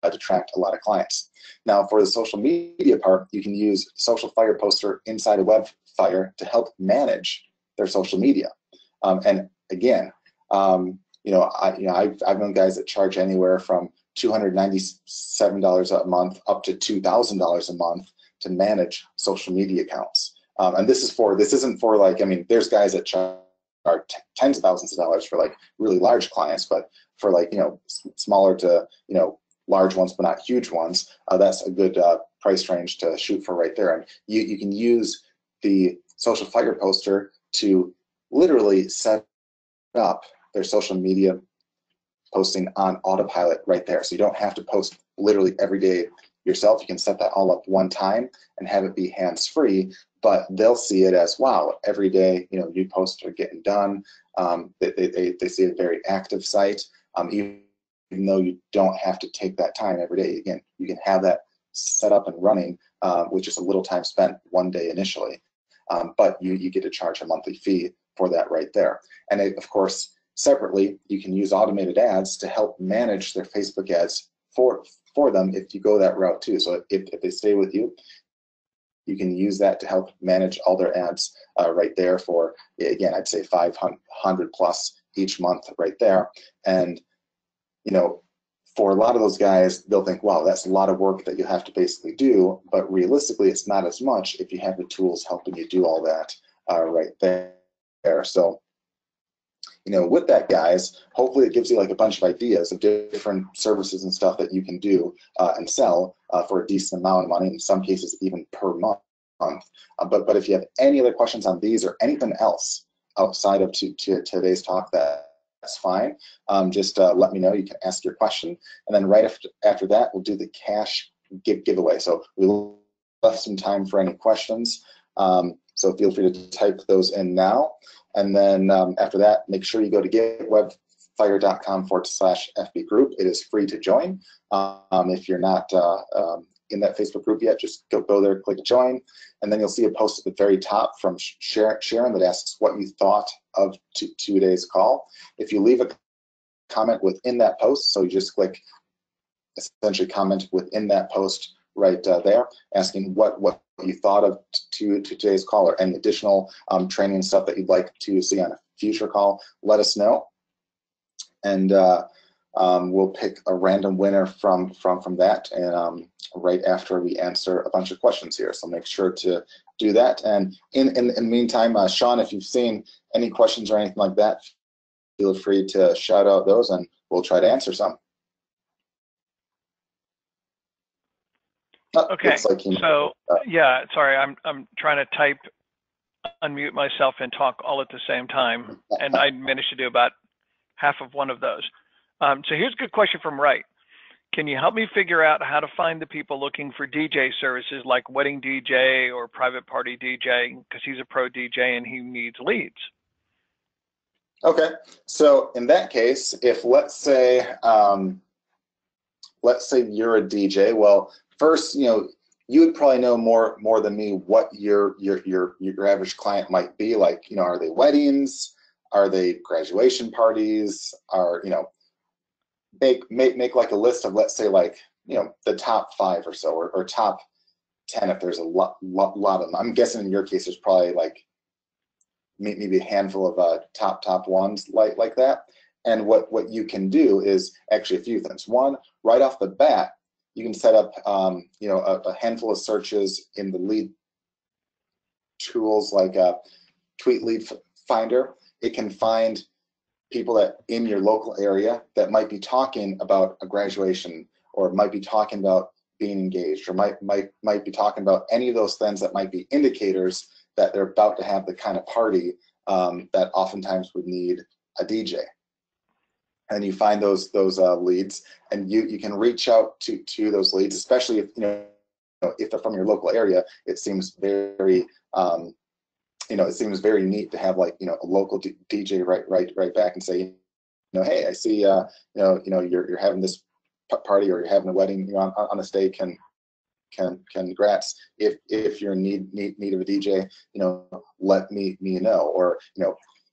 attract a lot of clients. Now, for the social media part, you can use Social Fire Poster inside of WebFire to help manage their social media. And again, I've known guys that charge anywhere from $297 a month up to $2,000 a month to manage social media accounts. And this isn't for like, there's guys that charge tens of thousands of dollars for like really large clients, but for like, smaller to, large ones, but not huge ones, that's a good price range to shoot for right there. And you can use the Social Fire Poster to literally set up their social media posting on autopilot right there. So you don't have to post literally every day yourself. You can set that all up one time and have it be hands-free, but they'll see it as, wow, every day, new posts are getting done. They see a very active site, even though you don't have to take that time every day. Again, you can have that set up and running with just a little time spent one day initially, but you get to charge a monthly fee for that right there. And of course, separately, you can use automated ads to help manage their Facebook ads for them if you go that route too. So if they stay with you, you can use that to help manage all their ads right there for, again, I'd say 500 plus each month right there. And for a lot of those guys, they'll think, wow, that's a lot of work that you have to basically do, but realistically, it's not as much if you have the tools helping you do all that right there. So with that, guys, hopefully it gives you like a bunch of ideas of different services and stuff that you can do and sell for a decent amount of money, in some cases even per month. But if you have any other questions on these or anything else outside of today's talk, that's fine. Just let me know. You can ask your question, and then right after that, we'll do the cash giveaway. So we left some time for any questions. So feel free to type those in now. And then after that, make sure you go to getwebfire.com/FB group. It is free to join. If you're not in that Facebook group yet, just go there, click join, and then you'll see a post at the very top from Sharon that asks what you thought of today's call. If you leave a comment within that post, so you just click essentially comment within that post right there, asking what you thought of today's call or any additional training and stuff that you'd like to see on a future call, let us know, and we'll pick a random winner from that, and right after we answer a bunch of questions here. So make sure to do that. And in the meantime, Sean, if you've seen any questions or anything like that, feel free to shout out those, and we'll try to answer some. Okay, so yeah, sorry, I'm trying to type, unmute myself, and talk all at the same time, and I managed to do about half of one of those. So here's a good question from Wright. Can you help me figure out how to find the people looking for DJ services like wedding DJ or private party DJ, because he's a pro DJ and he needs leads? Okay, so in that case, if let's say you're a DJ, well, first, you would probably know more than me what your average client might be. Like, are they weddings? Are they graduation parties? Are make like a list of, let's say, like the top 5 or so, or top 10 if there's a lot of them. I'm guessing in your case there's probably like maybe a handful of top ones like that. And what you can do is actually a few things. One, right off the bat, you can set up a handful of searches in the lead tools like Tweet Lead Finder. It can find people that in your local area that might be talking about a graduation, or might be talking about being engaged, or might be talking about any of those things that might be indicators that they're about to have the kind of party that oftentimes would need a DJ. And you find those leads, and you can reach out to those leads, especially if if they're from your local area. It seems very it seems very neat to have like a local DJ right back and say, hey, I see you're having this party, or you're having a wedding on this day. Congrats. If you're in need of a DJ, let me know, or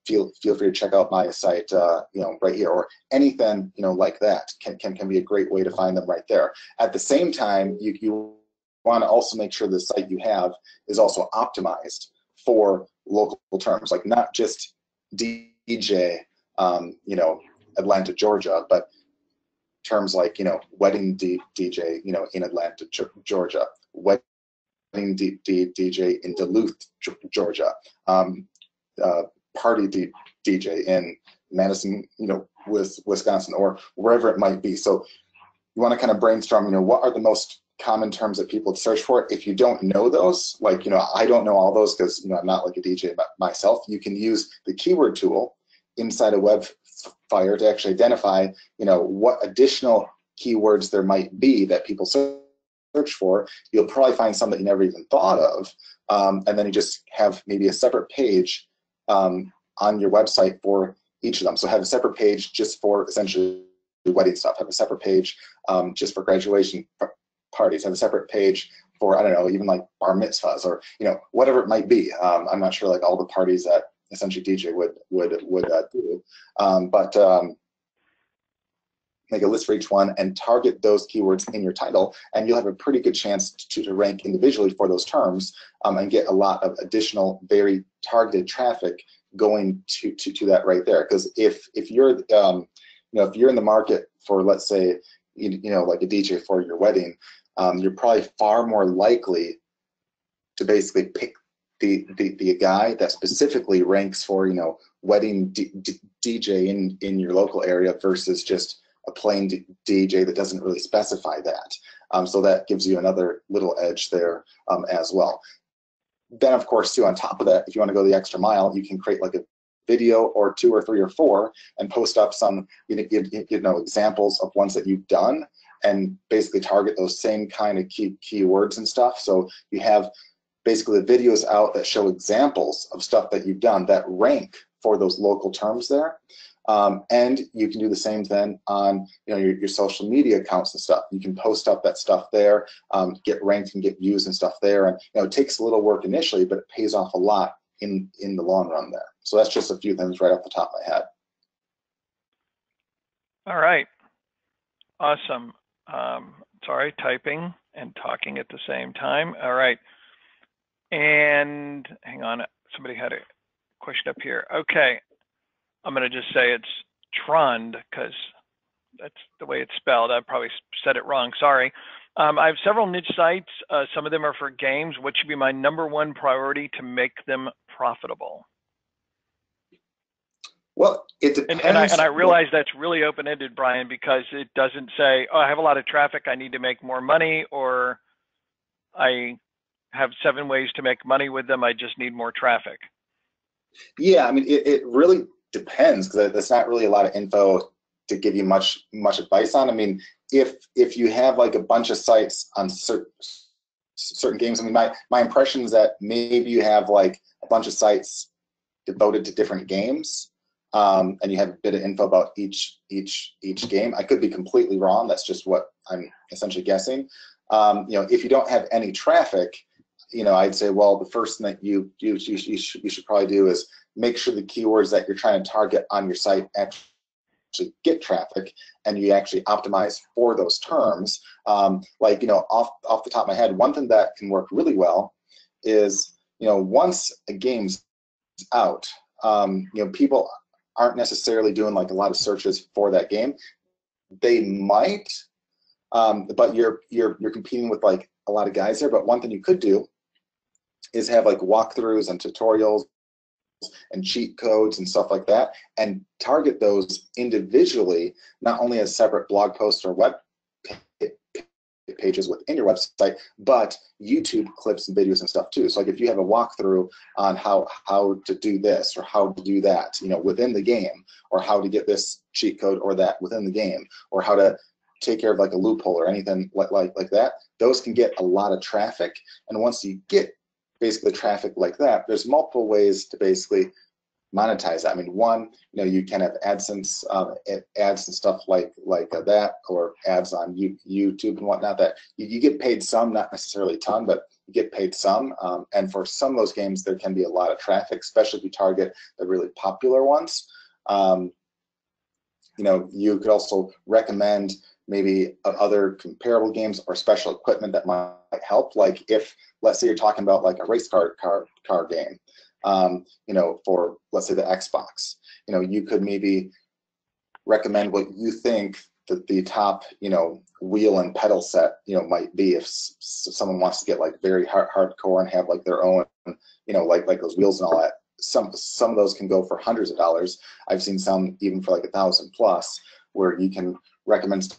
feel free to check out my site, right here, or anything like that can be a great way to find them right there. At the same time, you want to also make sure the site you have is also optimized for local terms, like not just DJ, Atlanta, Georgia, but terms like wedding DJ, in Atlanta, Georgia, wedding DJ in Duluth, Georgia, party DJ in Madison, Wisconsin, or wherever it might be. So you want to kind of brainstorm, what are the most common terms that people search for. If you don't know those, like, I don't know all those because, I'm not like a DJ myself. You can use the keyword tool inside of WebFire to actually identify, what additional keywords there might be that people search for. You'll probably find some that you never even thought of. And then you just have maybe a separate page on your website for each of them. So have a separate page just for essentially wedding stuff. Have a separate page just for graduation parties. Have a separate page for, I don't know, even like bar mitzvahs, or whatever it might be. I'm not sure like all the parties that essentially DJ would do, but make a list for each one and target those keywords in your title, and you'll have a pretty good chance to rank individually for those terms, and get a lot of additional very targeted traffic going to that right there. Because if you're if you're in the market for, let's say, like a DJ for your wedding, you're probably far more likely to basically pick the guy that specifically ranks for, you know, wedding DJ in your local area versus just a plain DJ that doesn't really specify that. So that gives you another little edge there as well. Then, of course, too, on top of that, if you want to go the extra mile, you can create like a video or 2 or 3 or 4 and post up some, you know, examples of ones that you've done and basically target those same kind of keywords and stuff. So you have basically the videos out that show examples of stuff that you've done that rank for those local terms there. And you can do the same thing on, you know, your social media accounts and stuff. You can post up that stuff there, get ranked and get views and stuff there. And, you know, it takes a little work initially, but it pays off a lot in the long run there. So that's just a few things right off the top of my head. All right. Awesome. Sorry, typing and talking at the same time. All right. And hang on, somebody had a question up here. Okay. I'm going to just say it's Trond because that's the way it's spelled. I probably said it wrong. Sorry. I have several niche sites. Some of them are for games. What should be my #1 priority to make them profitable? Well, it depends. And I realize that's really open-ended, Brian, because it doesn't say, oh, I have a lot of traffic, I need to make more money, or I have 7 ways to make money with them, I just need more traffic. Yeah, I mean, it really depends because there's not really a lot of info to give you much advice on. I mean, if you have like a bunch of sites on certain games, I mean, my impression is that maybe you have like a bunch of sites devoted to different games, and you have a bit of info about each game. I could be completely wrong. That's just what I'm essentially guessing. You know, if you don't have any traffic, you know, I'd say, well, the first thing that you should probably do is make sure the keywords that you're trying to target on your site actually get traffic, and you actually optimize for those terms. Like, you know, off the top of my head, one thing that can work really well is, you know, once a game's out, you know, people aren't necessarily doing like a lot of searches for that game. They might, but you're competing with like a lot of guys there. But one thing you could do is have like walkthroughs and tutorials and cheat codes and stuff like that, and target those individually, not only as separate blog posts or web pages within your website, but YouTube clips and videos and stuff too. So like if you have a walkthrough on how to do this or how to do that, you know, within the game, or how to get this cheat code or that within the game, or how to take care of like a loophole or anything like that, those can get a lot of traffic. And once you get basically traffic like that, there's multiple ways to basically monetize that. I mean, one, you know, you can have AdSense ads and stuff like that, or ads on YouTube and whatnot. That you get paid some, not necessarily a ton, but you get paid some. And for some of those games, there can be a lot of traffic, especially if you target the really popular ones. You know, you could also recommend maybe other comparable games or special equipment that might help. Like if, let's say you're talking about like a race car game, you know, for let's say the Xbox, you know, you could maybe recommend what you think that the top, you know, wheel and pedal set, you know, might be if someone wants to get like very hardcore and have like their own, you know, like those wheels and all that. Some of those can go for hundreds of dollars. I've seen some even for like $1,000+, where you can recommend stuff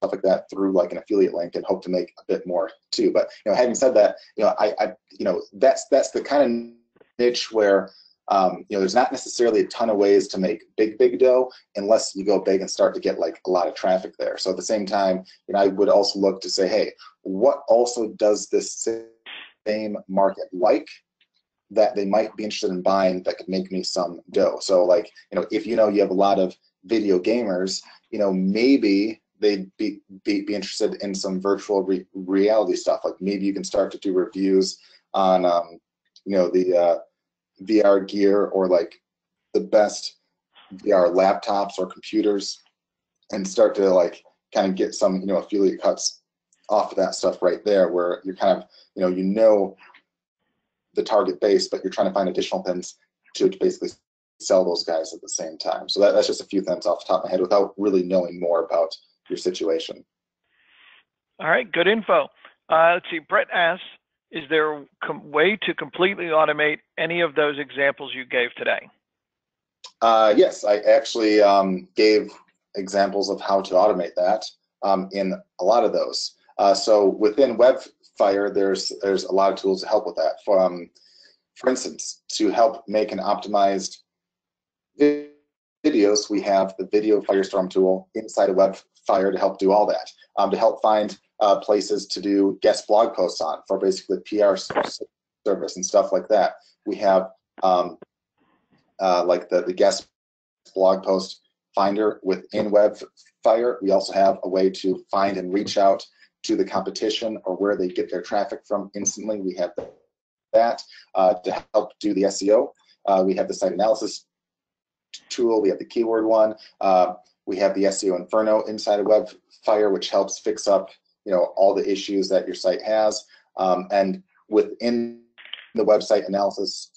like that through like an affiliate link and hope to make a bit more too. But you know, having said that, you know, I you know, that's the kind of niche where you know, there's not necessarily a ton of ways to make big dough unless you go big and start to get like a lot of traffic there. So at the same time, you know, I would also look to say, hey, what also does this same market like that they might be interested in buying that could make me some dough? So like, you know, if you know you have a lot of video gamers, you know, maybe they'd be interested in some virtual reality stuff. Like maybe you can start to do reviews on you know, the VR gear, or like the best VR laptops or computers, and start to like kind of get some, you know, affiliate cuts off of that stuff right there, where you're kind of, you know the target base, but you're trying to find additional things to basically sell those guys at the same time. So that's just a few things off the top of my head without really knowing more about your situation. All right, good info. Let's see, Brett asks, Is there a way to completely automate any of those examples you gave today? Yes, I actually gave examples of how to automate that in a lot of those. So within WebFire, there's a lot of tools to help with that. For instance, to help make an optimized videos, we have the Video Firestorm tool inside of WebFire to help do all that. To help find places to do guest blog posts on for basically PR service and stuff like that. We have like the guest blog post finder within WebFire. We also have a way to find and reach out to the competition or where they get their traffic from instantly. We have that to help do the SEO. We have the site analysis tool. We have the keyword one. We have the SEO Inferno inside of WebFire, which helps fix up all the issues that your site has. And within the website analysis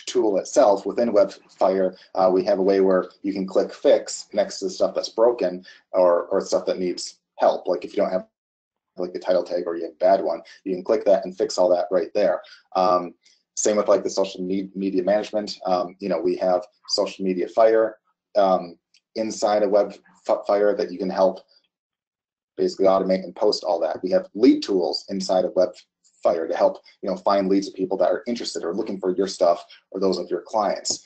tool itself, within WebFire, we have a way where you can click fix next to the stuff that's broken or stuff that needs help. Like if you don't have like the title tag or you have a bad one, you can click that and fix all that right there. Same with like the social media management. We have social media fire inside of WebFire that you can help basically automate and post all that. We have lead tools inside of WebFire to help find leads of people that are interested or looking for your stuff or those of your clients.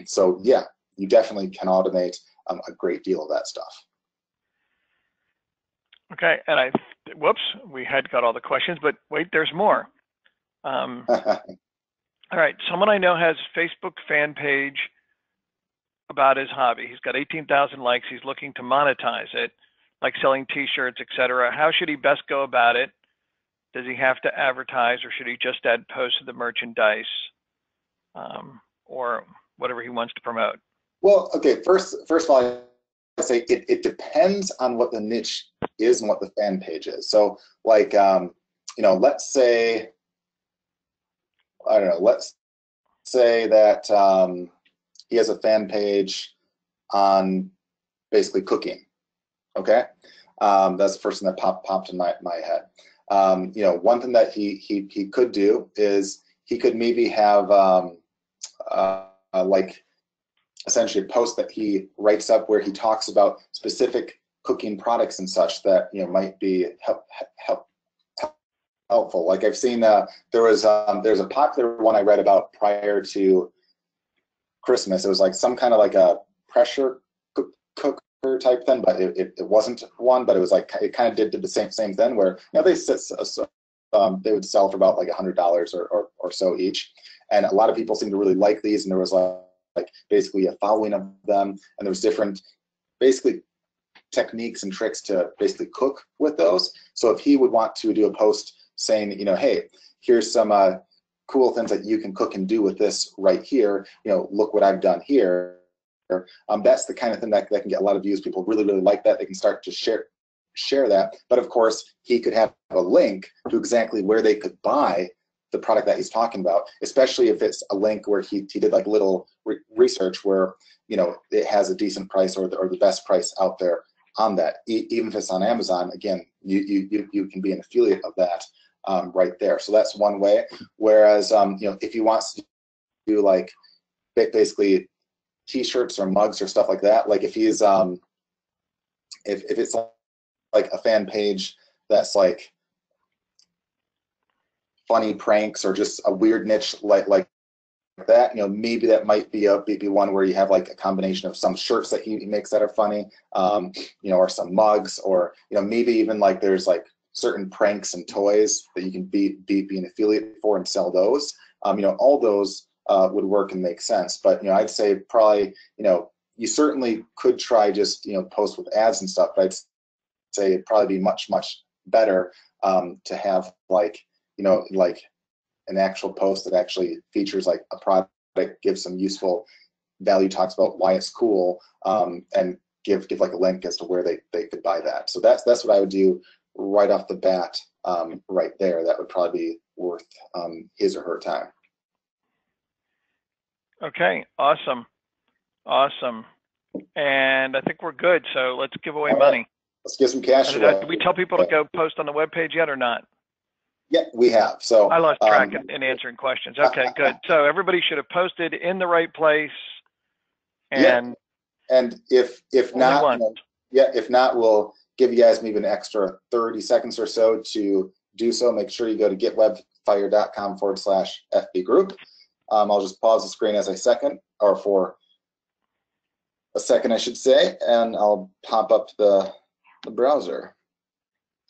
So yeah, you definitely can automate a great deal of that stuff. Okay, and whoops, we had got all the questions, but wait, there's more. All right, someone I know has a Facebook fan page about his hobby. He's got 18,000 likes. He's looking to monetize it, like selling T-shirts, etc. How should he best go about it? Does he have to advertise, or should he just add posts to the merchandise, or whatever he wants to promote? Well, okay. First of all, I say it depends on what the niche is and what the fan page is. So, like, let's say, I don't know. Let's say that he has a fan page on basically cooking. Okay, that's the first thing that popped in my head. One thing that he could do is he could maybe have like essentially a post that he writes up where he talks about specific cooking products and such that might be helpful. Like I've seen there's a popular one I read about prior to Christmas. It was like some kind of like a pressure cooker type thing, but it wasn't one, but it was like it kind of did the same thing where they would sell for about like $100 or so each, and a lot of people seem to really like these, and there was like basically a following of them, and there was different basically techniques and tricks to basically cook with those. So if he would want to do a post saying, hey, here's some cool things that you can cook and do with this right here, look what I've done here. That's the kind of thing that can get a lot of views. People really like that. They can start to share that. But of course, he could have a link to exactly where they could buy the product that he's talking about, especially if it's a link where he did like little research where it has a decent price or the best price out there on that. Even if it's on Amazon, again, you can be an affiliate of that right there. So that's one way. Whereas if he wants to do like basically T-shirts or mugs or stuff like that, like if he's if it's like a fan page that's like funny pranks or just a weird niche like that, maybe that might be one where you have like a combination of some shirts that he makes that are funny, or some mugs, or maybe even like there's like certain pranks and toys that you can be an affiliate for and sell those. All those would work and make sense. But I'd say probably you certainly could try just post with ads and stuff, but I'd say it'd probably be much better to have like like an actual post that actually features like a product, gives some useful value, talks about why it's cool, and give like a link as to where they could buy that. So that's what I would do right off the bat, right there. That would probably be worth his or her time. Okay, awesome. And I think we're good. So let's give away money. let's get some cash away. Did we tell people to go post on the webpage yet or not? Yeah, we have. So I lost track in answering questions. Okay, good. So everybody should have posted in the right place. And if not, once. if not, we'll give you guys maybe an extra 30 seconds or so to do so. Make sure you go to getwebfire.com/FB group. I'll just pause the screen as I second, or for a second, I should say, and I'll pop up the browser.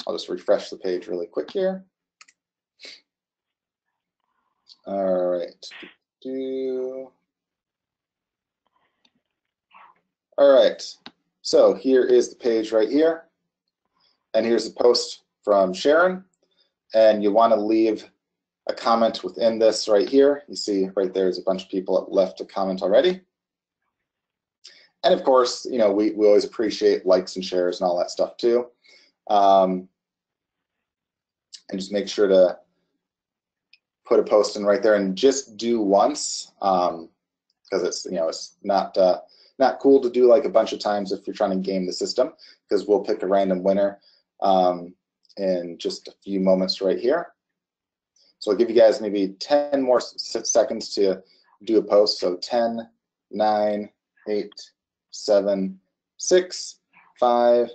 I'll just refresh the page really quick here. All right. All right. So here is the page right here. And here's the post from Sharon. And you want to leave a comment within this right here. You see right there's a bunch of people that left a comment already. And of course, we always appreciate likes and shares and all that stuff too. And just make sure to put a post in right there and just do once, because it's it's not cool to do like a bunch of times if you're trying to game the system, because we'll pick a random winner in just a few moments right here. So I'll give you guys maybe 10 more seconds to do a post. So 10, 9, 8, 7, 6, 5,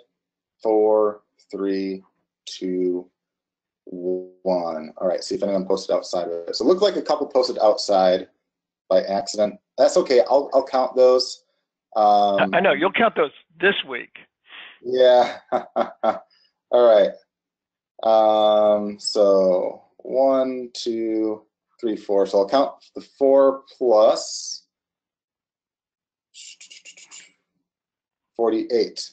4, 3, 2, 1. All right, see if anyone posted outside of it. So it looks like a couple posted outside by accident. That's okay. I'll count those. I know you'll count those this week. Yeah. All right. So 1, 2, 3, 4. So I'll count the 4 plus 48.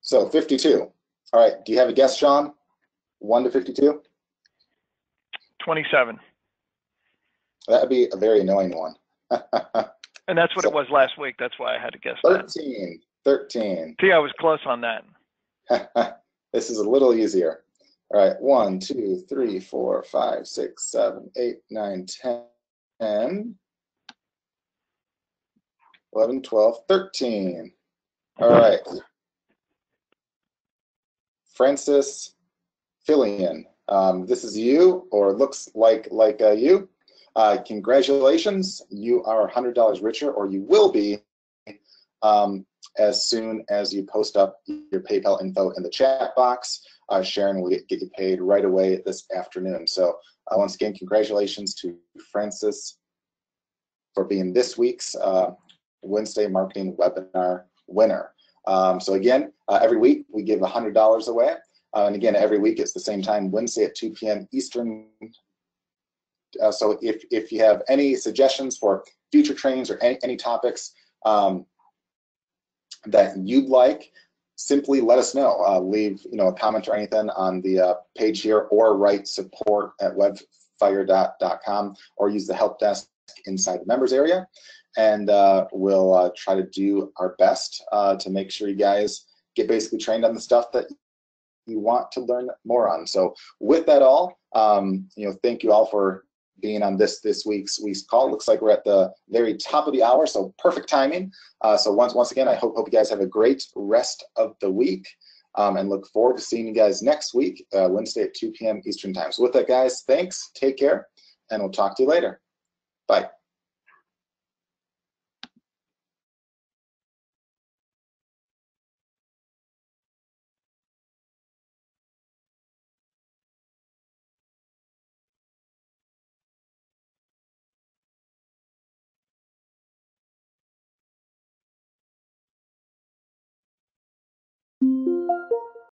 So 52. All right. Do you have a guess, Sean? 1 to 52? 27. That would be a very annoying one. And that's what it was last week. That's why I had to guess 13. that. 13. See, I was close on that. This is a little easier. All right. 1, 2, 3, 4, 5, 6, 7, 8, 9, 10, 11, 12, 13. All right. Francis Fillion. This is you, or looks like you. Congratulations, you are $100 richer, or you will be as soon as you post up your PayPal info in the chat box. Sharon will get you paid right away this afternoon. So once again, congratulations to Francis for being this week's Wednesday Marketing Webinar winner. So again, every week we give $100 away. And again, every week it's the same time, Wednesday at 2 p.m. Eastern. So if you have any suggestions for future trainings or any topics that you'd like, simply let us know. Leave a comment or anything on the page here, or write support@webfire.com, or use the help desk inside the members area, and we'll try to do our best to make sure you guys get basically trained on the stuff that you want to learn more on. So with that all, thank you all for being on this week's call. Looks like we're at the very top of the hour, so perfect timing. So once again, I hope you guys have a great rest of the week, and look forward to seeing you guys next week, Wednesday at 2 p.m. Eastern time. So with that, guys, thanks, take care, and we'll talk to you later. Bye.